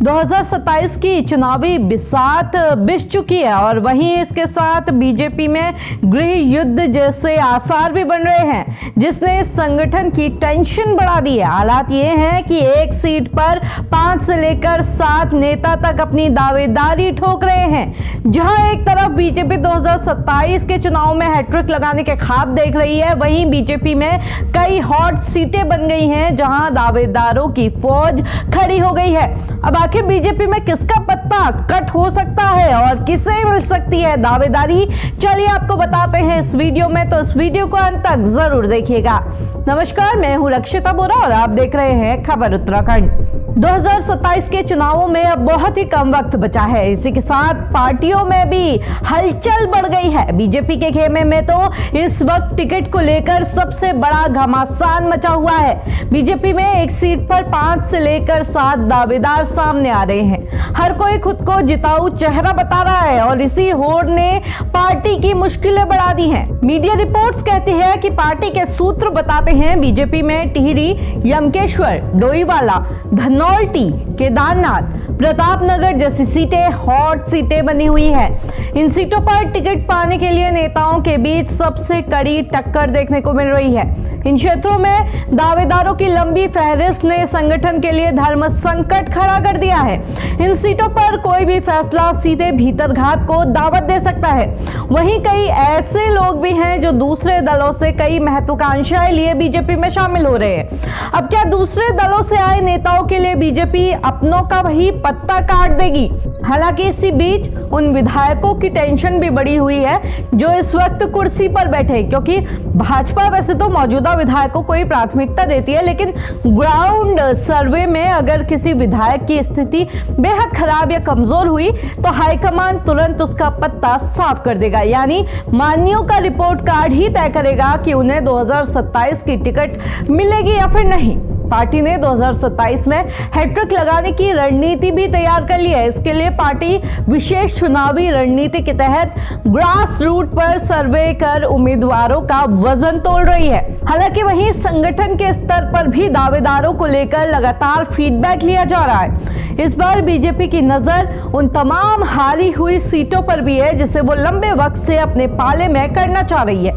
2027 की चुनावी बिसात बिछ चुकी है और वहीं इसके साथ बीजेपी में गृह युद्ध जैसे आसार भी बन रहे हैं, जिसने संगठन की टेंशन बढ़ा दी है। हालात ये हैं कि एक सीट पर 5 से लेकर 7 नेता तक अपनी दावेदारी ठोक रहे हैं। जहां एक तरफ बीजेपी 2027 के चुनाव में हैट्रिक लगाने के ख्वाब देख रही है, वहीं बीजेपी में कई हॉट सीटें बन गई हैं जहां दावेदारों की फौज खड़ी हो गई है। अब आखिर बीजेपी में किसका पत्ता कट हो सकता है और किसे मिल सकती है दावेदारी, चलिए आपको बताते हैं इस वीडियो में, तो इस वीडियो को अंत तक जरूर देखिएगा। नमस्कार, मैं हूं रक्षिता बोरा और आप देख रहे हैं खबर उत्तराखंड। 2027 के चुनावों में अब बहुत ही कम वक्त बचा है। इसी के साथ पार्टियों में भी हलचल बढ़ गई है। बीजेपी के खेमे में तो इस वक्त टिकट को लेकर सबसे बड़ा घमासान मचा हुआ है। बीजेपी में एक सीट पर 5 से लेकर 7 दावेदार सामने आ रहे हैं। हर कोई खुद को जिताऊ चेहरा बता रहा है और इसी होड़ ने पार्टी की मुश्किलें बढ़ा दी हैं। मीडिया रिपोर्ट्स कहती है कि पार्टी के सूत्र बताते हैं बीजेपी में टिहरी, यमकेश्वर, डोईवाला, धनौल्टी, केदारनाथ, प्रतापनगर जैसी सीटें हॉट सीटें बनी हुई हैं। इन सीटों पर टिकट पाने के लिए नेताओं के बीच सबसे कड़ी टक्कर देखने को मिल रही है। इन क्षेत्रों में दावेदारों की लंबी फहरिस्त ने संगठन के लिए धर्म संकट खड़ा कर दिया है। इन सीटों पर कोई भी फैसला सीधे भीतरघात को दावत दे सकता है। वहीं कई ऐसे लोग भी हैं जो दूसरे दलों से कई महत्वाकांक्षाएं लिए बीजेपी में शामिल हो रहे हैं। अब क्या दूसरे दलों से आए नेताओं के लिए बीजेपी अपनों का वही पत्ता काट देगी? हालांकि इसी बीच उन विधायकों की टेंशन भी बढ़ी हुई है जो इस वक्त कुर्सी पर बैठे, क्योंकि भाजपा वैसे तो मौजूदा विधायकों को ही प्राथमिकता देती है, लेकिन ग्राउंड सर्वे में अगर किसी विधायक की स्थिति बेहद खराब या कमजोर हुई तो हाईकमान तुरंत उसका पत्ता साफ कर देगा। यानी मान्यों का रिपोर्ट कार्ड ही तय करेगा कि उन्हें 2027 की टिकट मिलेगी या फिर नहीं। पार्टी ने 2027 में हैट्रिक लगाने की रणनीति भी तैयार कर ली है। इसके लिए पार्टी विशेष चुनावी रणनीति के तहत ग्रास रूट पर सर्वे कर उम्मीदवारों का वजन तोल रही है। हालांकि वहीं संगठन के स्तर पर भी दावेदारों को लेकर लगातार फीडबैक लिया जा रहा है। इस बार बीजेपी की नजर उन तमाम हारी हुई सीटों पर भी है जिसे वो लंबे वक्त से अपने पाले में करना चाह रही है।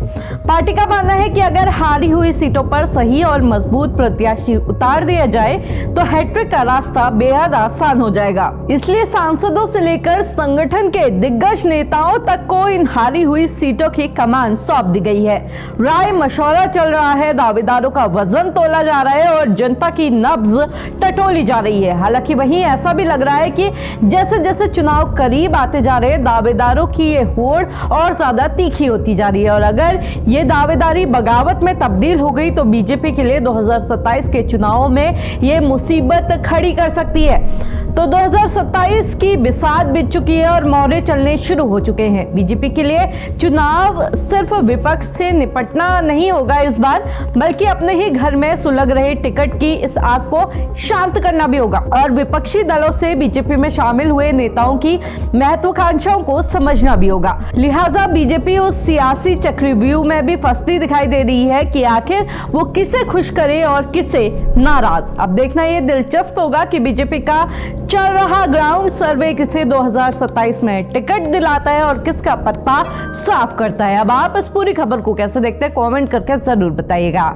पार्टी का मानना है कि अगर हारी हुई सीटों पर सही और मजबूत प्रत्याशी उतार दिया जाए तो हैट्रिक का रास्ता बेहद आसान हो जाएगा। इसलिए सांसदों से लेकर संगठन के दिग्गज नेताओं तक को इन हारी हुई सीटों की कमान सौंप दी गई है। राय मशवरा चल रहा है, दावेदारों का वजन तोला जा रहा है और जनता की नब्ज टटोली जा रही है। हालांकि वहीं ऐसा भी लग रहा है कि जैसे जैसे चुनाव करीब आते जा रहे हैं, दावेदारों की ये होड़ और ज्यादा तीखी होती जा रही है और अगर ये दावेदारी बगावत में तब्दील हो गई तो बीजेपी के लिए 2027 के चुनावों में ये मुसीबत खड़ी कर सकती है। तो 2027 की बिसात बीत चुकी है और मोहरे चलने शुरू हो चुके हैं। बीजेपी के लिए चुनाव सिर्फ विपक्ष से निपटना नहीं होगा इस बार, बल्कि अपने ही घर में सुलग रहे टिकट की इस आग को शांत करना भी होगा और विपक्षी दलों से बीजेपी में शामिल हुए नेताओं की महत्वाकांक्षाओं को समझना भी होगा। लिहाजा बीजेपी उस सियासी चक्रव्यूह में भी फंसती दिखाई दे रही है कि आखिर वो किसे खुश करे और किसे नाराज। अब देखना ये दिलचस्प होगा कि बीजेपी का चल रहा ग्राउंड सर्वे किसे 2027 में टिकट दिलाता है और किसका पत्ता साफ करता है। अब आप इस पूरी खबर को कैसे देखते हैं, कमेंट करके जरूर बताइएगा।